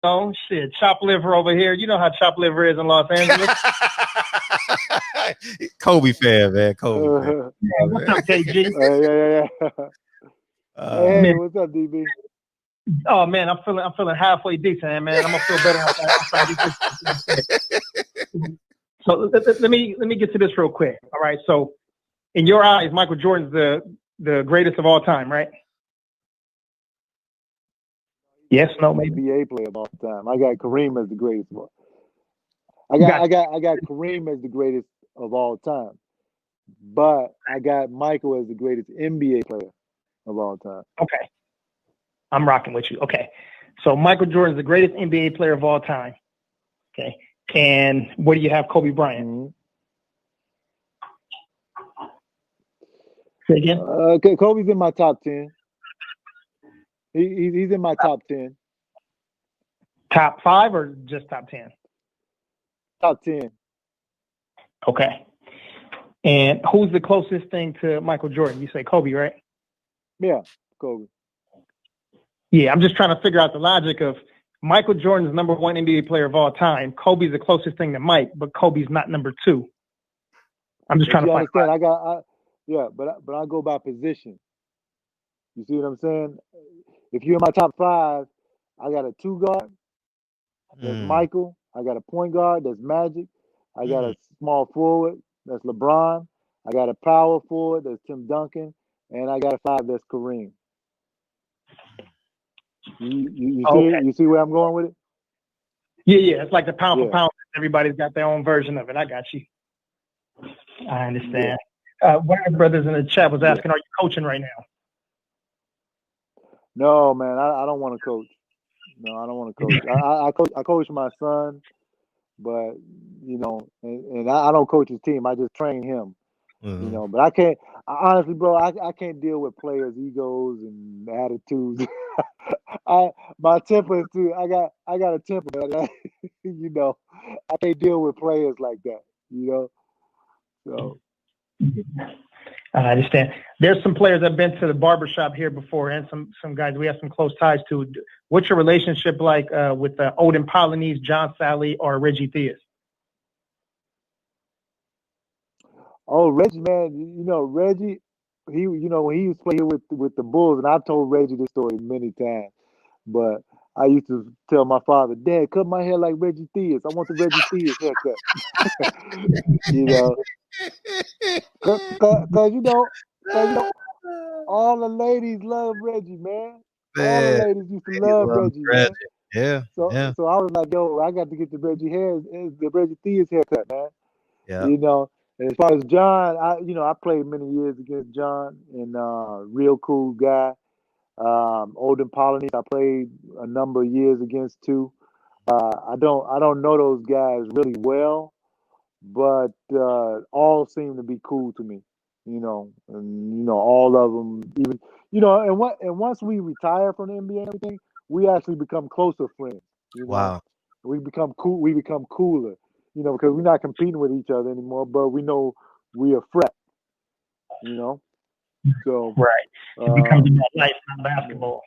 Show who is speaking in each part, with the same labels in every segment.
Speaker 1: Oh, shit. Chop liver over here. You know how chop liver is in Los Angeles.
Speaker 2: Kobe fan, man. Kobe fan.
Speaker 1: Yeah, what's up, KG?
Speaker 3: Hey,
Speaker 1: Man,
Speaker 3: what's up, DB?
Speaker 1: oh man, I'm feeling halfway decent, man. I'm gonna feel better after I get this. So let me get to this real quick. All right. So in your eyes, Michael Jordan's the greatest of all time, right? Yes, no, maybe.
Speaker 3: NBA player of all time. I got Kareem as the greatest. I got Kareem as the greatest of all time, but I got Michael as the greatest NBA player of all time.
Speaker 1: Okay, I'm rocking with you. Okay, so Michael Jordan's the greatest NBA player of all time. Okay, and where do you have Kobe Bryant?
Speaker 3: Mm-hmm.
Speaker 1: Say again.
Speaker 3: Kobe's in my top 10. He's in my top 10.
Speaker 1: Top 5 or just top 10?
Speaker 3: Top 10.
Speaker 1: Okay. And who's the closest thing to Michael Jordan? You say Kobe, right?
Speaker 3: Yeah, Kobe.
Speaker 1: Yeah, I'm just trying to figure out the logic of Michael Jordan's number 1 NBA player of all time. Kobe's the closest thing to Mike, but Kobe's not number 2. I'm just trying to find.
Speaker 3: But I go by position. You see what I'm saying? If you're in my top 5, I got a 2 guard. That's Michael. I got a point guard. That's Magic. I got a small forward. That's LeBron. I got a power forward. That's Tim Duncan. And I got a 5. That's Kareem. You see where I'm going with it?
Speaker 1: Yeah. It's like the pound for pound. Everybody's got their own version of it. I got you. I understand. One of the brothers in the chat was asking, are you coaching right now?
Speaker 3: No, man. I don't want to coach. No, I don't want to coach. I coach my son, but and I don't coach his team. I just train him. But I can't. Honestly, bro, I can't deal with players' egos and attitudes. My temper is too. I got a temper, but I can't deal with players like that. So.
Speaker 1: I understand. There's some players that have been to the barbershop here before, and some guys we have some close ties to. What's your relationship like with Odin Polynice, John Sally, or Reggie Theus?
Speaker 3: Oh, Reggie, man, Reggie, when he was playing with the Bulls, and I've told Reggie this story many times, but I used to tell my father, Dad, cut my hair like Reggie Theus. I want the Reggie Theus haircut. Cause all the ladies love Reggie, man. All the ladies used to love Reggie, man.
Speaker 2: Yeah.
Speaker 3: So I was like, yo, I got to get the Reggie Theus haircut, man.
Speaker 2: Yeah.
Speaker 3: And as far as John, I played many years against John, and real cool guy. Odin Polynice, I played a number of years against too. I don't know those guys really well, but all seem to be cool to me. And all of them, even and once we retire from the NBA and everything, we actually become closer friends.
Speaker 2: Wow.
Speaker 3: We become cool. We become cooler. Because we're not competing with each other anymore, but we know we are fret. So
Speaker 1: right, it becomes about life, not basketball.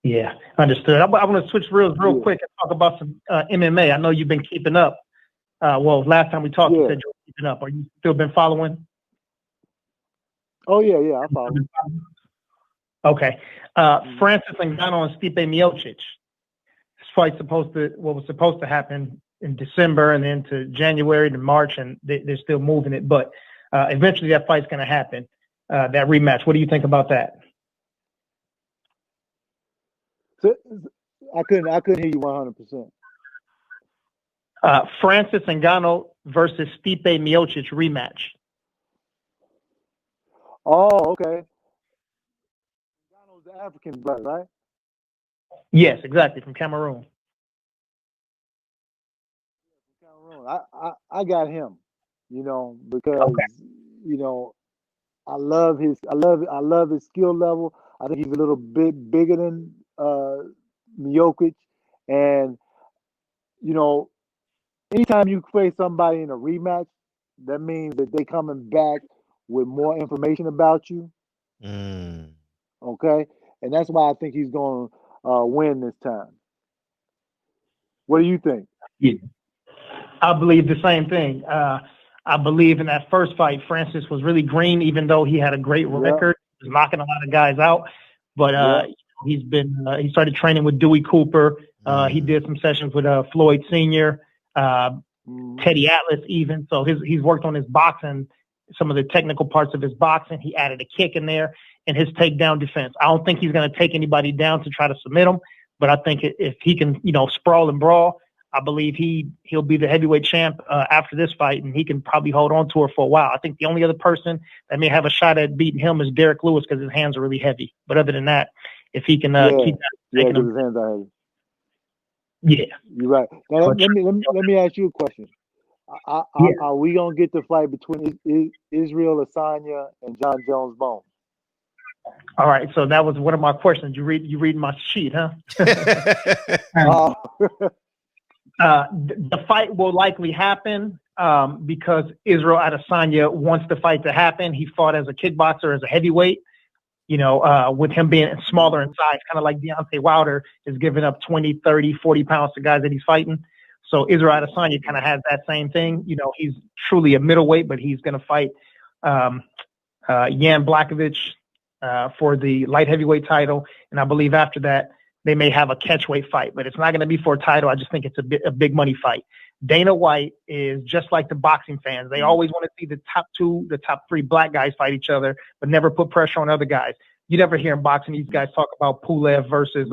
Speaker 1: Yeah, understood. I want to switch real quick and talk about some MMA. I know you've been keeping up. Last time we talked, you said you were keeping up. Are you still been following?
Speaker 3: Oh yeah, I follow.
Speaker 1: Okay, Francis Ngannou and Stipe Miocic. This fight's was supposed to happen in December and then to January to March, and they're still moving it. But eventually that fight's going to happen, that rematch. What do you think about that?
Speaker 3: So, I couldn't hear you 100%.
Speaker 1: Francis Ngannou versus Stipe Miocic rematch.
Speaker 3: Oh, okay. Ngannou's the African brother, right?
Speaker 1: Yes, exactly, from Cameroon.
Speaker 3: I got him, because I love his skill level. I think he's a little bit bigger than Miocic, and anytime you face somebody in a rematch, that means that they coming back with more information about you. Okay, and that's why I think he's going to win this time. What do you think?
Speaker 1: Yeah. I believe the same thing. I believe in that first fight, Francis was really green, even though he had a great record. He was knocking a lot of guys out. But he started training with Dewey Cooper. He did some sessions with Floyd Sr., Teddy Atlas even. So he's worked on his boxing, some of the technical parts of his boxing. He added a kick in there and his takedown defense. I don't think he's going to take anybody down to try to submit him, but I think if he can, sprawl and brawl, I believe he'll be the heavyweight champ after this fight, and he can probably hold on to her for a while. I think the only other person that may have a shot at beating him is Derek Lewis because his hands are really heavy. But other than that, if he can keep taking
Speaker 3: his hands are heavy.
Speaker 1: Yeah,
Speaker 3: you're right. Now, let me ask you a question. Are we gonna get the fight between Israel Adesanya and John Jones Bone?
Speaker 1: All right, so that was one of my questions. You read my sheet, huh? The fight will likely happen because Israel Adesanya wants the fight to happen. He fought as a kickboxer, as a heavyweight. With him being smaller in size, kind of like Deontay Wilder is giving up 20, 30, 40 pounds to guys that he's fighting. So Israel Adesanya kind of has that same thing. He's truly a middleweight, but he's going to fight Jan Blachowicz for the light heavyweight title. And I believe after that, they may have a catchweight fight, but it's not going to be for a title. I just think it's a big money fight. Dana White is just like the boxing fans. They always want to see the top two, the top three black guys fight each other, but never put pressure on other guys. You never hear in boxing these guys talk about Pulev versus,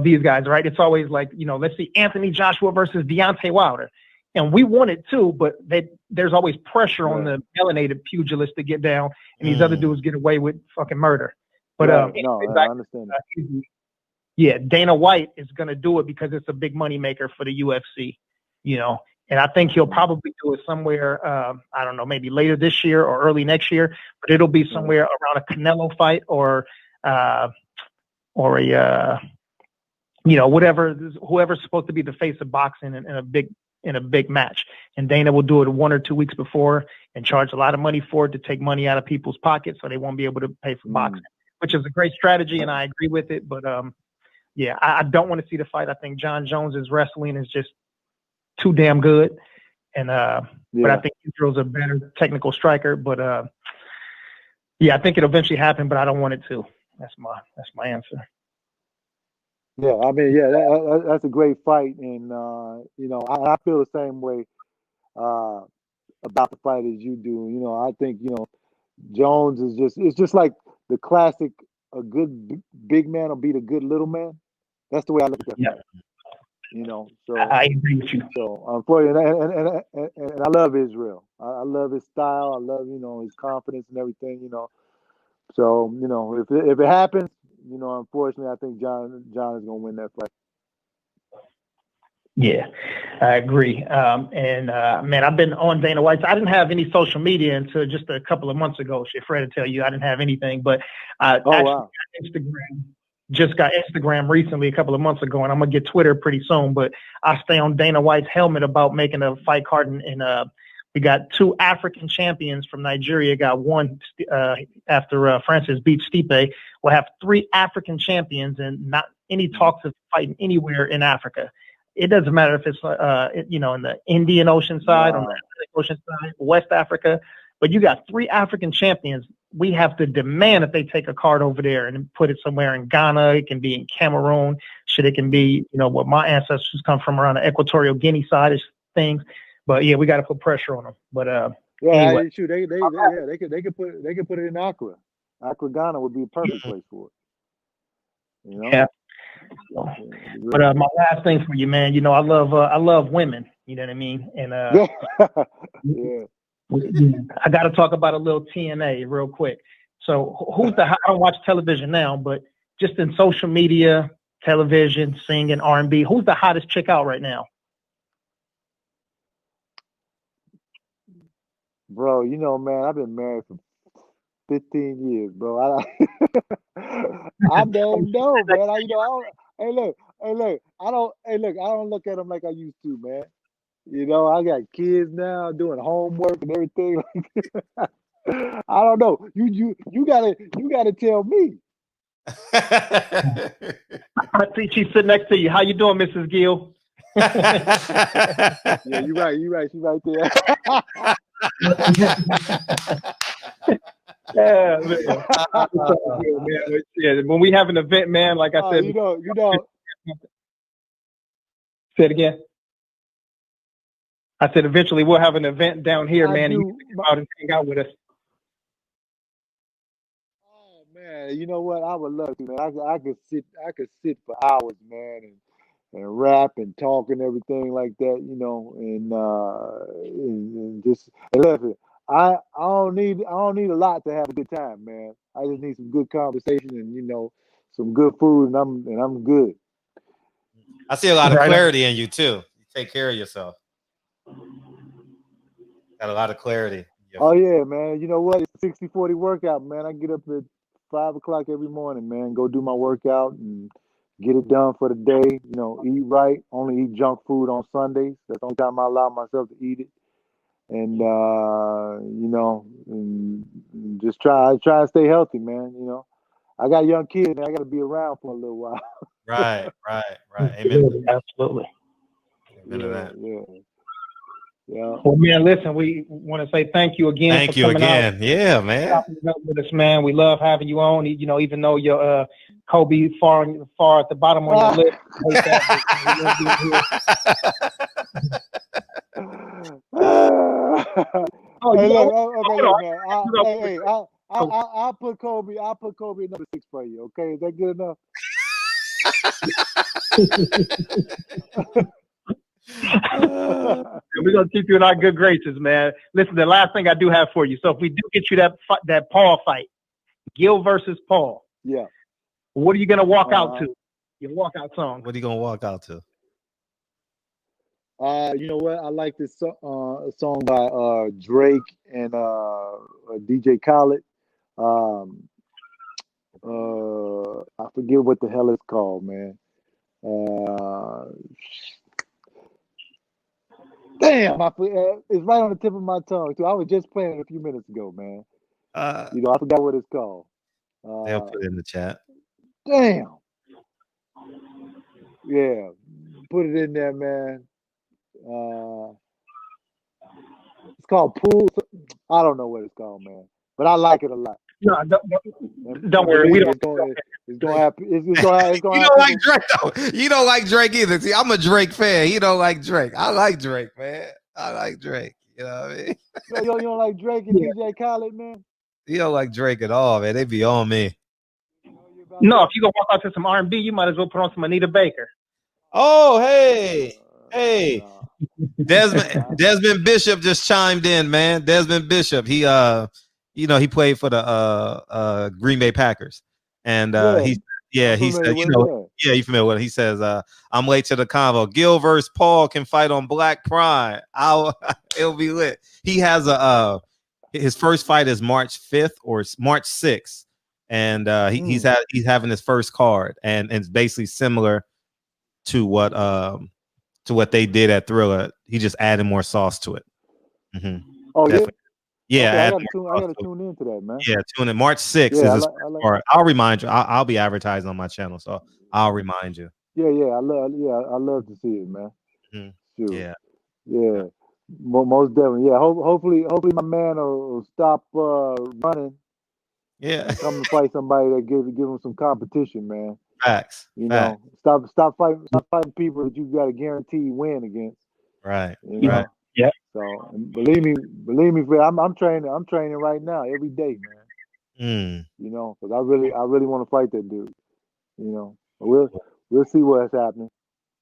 Speaker 1: these guys, right? It's always like, let's see Anthony Joshua versus Deontay Wilder. And we want it too, but there's always pressure on the melanated pugilists to get down, and these other dudes get away with fucking murder. But
Speaker 3: I understand that.
Speaker 1: Yeah, Dana White is going to do it because it's a big money maker for the UFC, and I think he'll probably do it somewhere, I don't know, maybe later this year or early next year, but it'll be somewhere around a Canelo fight or a, whoever's supposed to be the face of boxing in a big match. And Dana will do it 1 or 2 weeks before and charge a lot of money for it to take money out of people's pockets so they won't be able to pay for boxing, which is a great strategy, and I agree with it. But I don't want to see the fight. I think John Jones's wrestling is just too damn good, and but I think Israel's a better technical striker. But I think it'll eventually happen, but I don't want it to. That's my answer.
Speaker 3: Yeah, I mean, that's a great fight, and I feel the same way about the fight as you do. I think Jones is it's just like the classic: a good big man will beat a good little man. That's the way I look at that. Yeah. So
Speaker 1: I agree with you.
Speaker 3: So unfortunately, and I love Israel. I love his style. I love his confidence and everything. So if it happens, unfortunately, I think John is going to win that fight.
Speaker 1: Yeah, I agree. Man, I've been on Dana White's. I didn't have any social media until just a couple of months ago. Afraid to tell you, I didn't have anything, but I got Instagram. Just got Instagram recently, a couple of months ago, and I'm gonna get Twitter pretty soon. But I stay on Dana White's helmet about making a fight card, and we got 2 African champions from Nigeria. Got one after Francis beat Stipe. We'll have 3 African champions, and not any talks of fighting anywhere in Africa. It doesn't matter if it's in the Indian Ocean side, on the Atlantic Ocean side, West Africa, but you got 3 African champions. We have to demand that they take a card over there and put it somewhere in Ghana. It can be in Cameroon. It can be, where my ancestors come from, around the Equatorial Guinea side of things. But yeah, we got to put pressure on them. But anyway.
Speaker 3: Shoot, they could put it in Accra. Accra, Ghana would be a perfect place for it.
Speaker 1: Yeah. But my last thing for you, man, I love women. You know what I mean? And I got to talk about a little TNA real quick. So I don't watch television now, but just in social media, television, singing, R&B, who's the hottest chick out right now?
Speaker 3: Bro, man, I've been married for 15 years, bro. I don't know, man. I don't look at them like I used to, man. I got kids now doing homework and everything. I don't know. You gotta tell me.
Speaker 1: I think she's sitting next to you. How you doing, Mrs. Gill?
Speaker 3: Yeah, you're right. You're right. She's right there.
Speaker 1: Yeah, man. Yeah, when we have an event, man, like I said,
Speaker 3: you know.
Speaker 1: Say it again. I said eventually we'll have an event down here, man. And you can come out and hang out with us.
Speaker 3: Oh man, you know what? I would love to, man. I could sit for hours, man, and rap and talk and everything like that, you know, and just listen. I don't need a lot to have a good time, man. I just need some good conversation and some good food, and I'm good.
Speaker 2: I see a lot of clarity in you too. You take care of yourself. Got a lot of clarity.
Speaker 3: Oh yeah, man. You know what? It's a 60-40 workout, man. I get up at 5 o'clock every morning, man. Go do my workout and get it done for the day. You know, eat right. Only eat junk food on Sundays. That's the only time I allow myself to eat it. And and just try to stay healthy, man. You know, I got young kids, and I got to be around for a little while.
Speaker 2: Right. Amen.
Speaker 1: Absolutely.
Speaker 2: Amen to that.
Speaker 3: Yeah.
Speaker 1: Well, man, listen, we want to say thank you again.
Speaker 2: Thank you again. Yeah, man.
Speaker 1: With us, man. We love having you on. You know, even though you're Kobe far at the bottom on your list.
Speaker 3: Hey, look, okay, look, man. I'll put Kobe. I'll put Kobe at number 6 for you. Okay, is that good enough?
Speaker 1: We're gonna keep you in our good graces, man. Listen, the last thing I do have for you. So if we do get you that Paul fight, Gill versus Paul.
Speaker 3: Yeah.
Speaker 1: What are you gonna walk out to? Your walkout song.
Speaker 2: What are you gonna walk out to?
Speaker 3: You know what? I like this song by Drake and DJ Khaled. I forget what the hell it's called, man. Damn, it's right on the tip of my tongue too. I was just playing it a few minutes ago, man. I forgot what it's called.
Speaker 2: They'll put it in the chat.
Speaker 3: Damn. Yeah, put it in there, man. It's called Pool. I don't know what it's called, man, but I like it a lot.
Speaker 1: No, don't worry.
Speaker 3: It's gonna happen. It's gonna happen.
Speaker 2: You don't like Drake though. You don't like Drake either. See, I'm a Drake fan. He don't like Drake. I like Drake, man. I like Drake. You know what I mean?
Speaker 3: You don't like Drake and DJ Khaled, man?
Speaker 2: You don't like Drake at all, man. They be on me.
Speaker 1: No, if you gonna walk out to some R&B, you might as well put on some Anita Baker.
Speaker 2: Oh, hey. Desmond Bishop just chimed in, man. Desmond Bishop. He he played for the Green Bay Packers. And he said, you familiar with it. He says, I'm late to the convo. Gill versus Paul can fight on Black Pride. It'll be lit. He has his first fight is March 5th or March 6th. And he's having his first card, and it's basically similar to what they did at Thriller. He just added more sauce to it. Mm-hmm.
Speaker 3: Oh,
Speaker 2: definitely. Yeah,
Speaker 3: okay, I gotta tune into that, man.
Speaker 2: Yeah, tune in. March 6th is his card. I'll remind you. I'll be advertising on my channel, so I'll remind you.
Speaker 3: Yeah, I love to see it, man.
Speaker 2: Mm-hmm.
Speaker 3: Sure. Yeah. Most definitely. Yeah, hopefully my man will stop running.
Speaker 2: Yeah,
Speaker 3: come and fight somebody that give him some competition, man.
Speaker 2: Facts.
Speaker 3: Know, stop fighting people that you got a guaranteed win against.
Speaker 2: Right.
Speaker 3: Right.
Speaker 1: Yeah.
Speaker 3: So believe me, I'm training right now every day, man. You know, because I really want to fight that dude. You know, we'll see what's happening.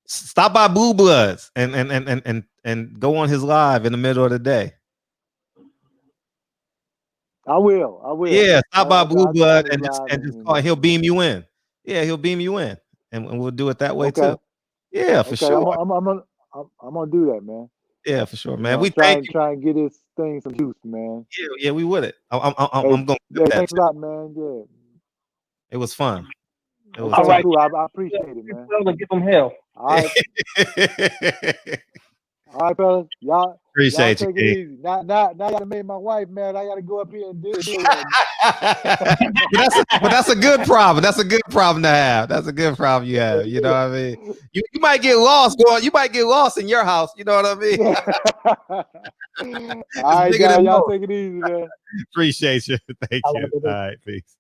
Speaker 2: Stop by Blue Bloods and go on his live in the middle of the day.
Speaker 3: I will.
Speaker 2: Yeah, stop by Blue Blood and just call. He'll beam you in. Yeah, he'll beam you in, and we'll do it that way too. Yeah, for sure.
Speaker 3: I'm gonna do that, man.
Speaker 2: Yeah, for sure, man.
Speaker 3: We try and get this thing some juice, man.
Speaker 2: Yeah, we with it. I'm going to do that.
Speaker 3: Thanks a lot, man. Yeah,
Speaker 2: it was fun. It was
Speaker 3: all right. Cool. I appreciate it, man.
Speaker 1: Give them hell.
Speaker 3: All right. All right, fellas. Y'all
Speaker 2: Appreciate
Speaker 3: take
Speaker 2: you,
Speaker 3: it easy. Now I gotta make my wife mad. I gotta go up here and deal with it.
Speaker 2: but that's a good problem. That's a good problem to have. That's a good problem you have. You know what I mean? You might get lost going. You might get lost in your house. You know what I mean?
Speaker 3: All right, y'all take it easy, man.
Speaker 2: Appreciate you. Thank you. All right, peace.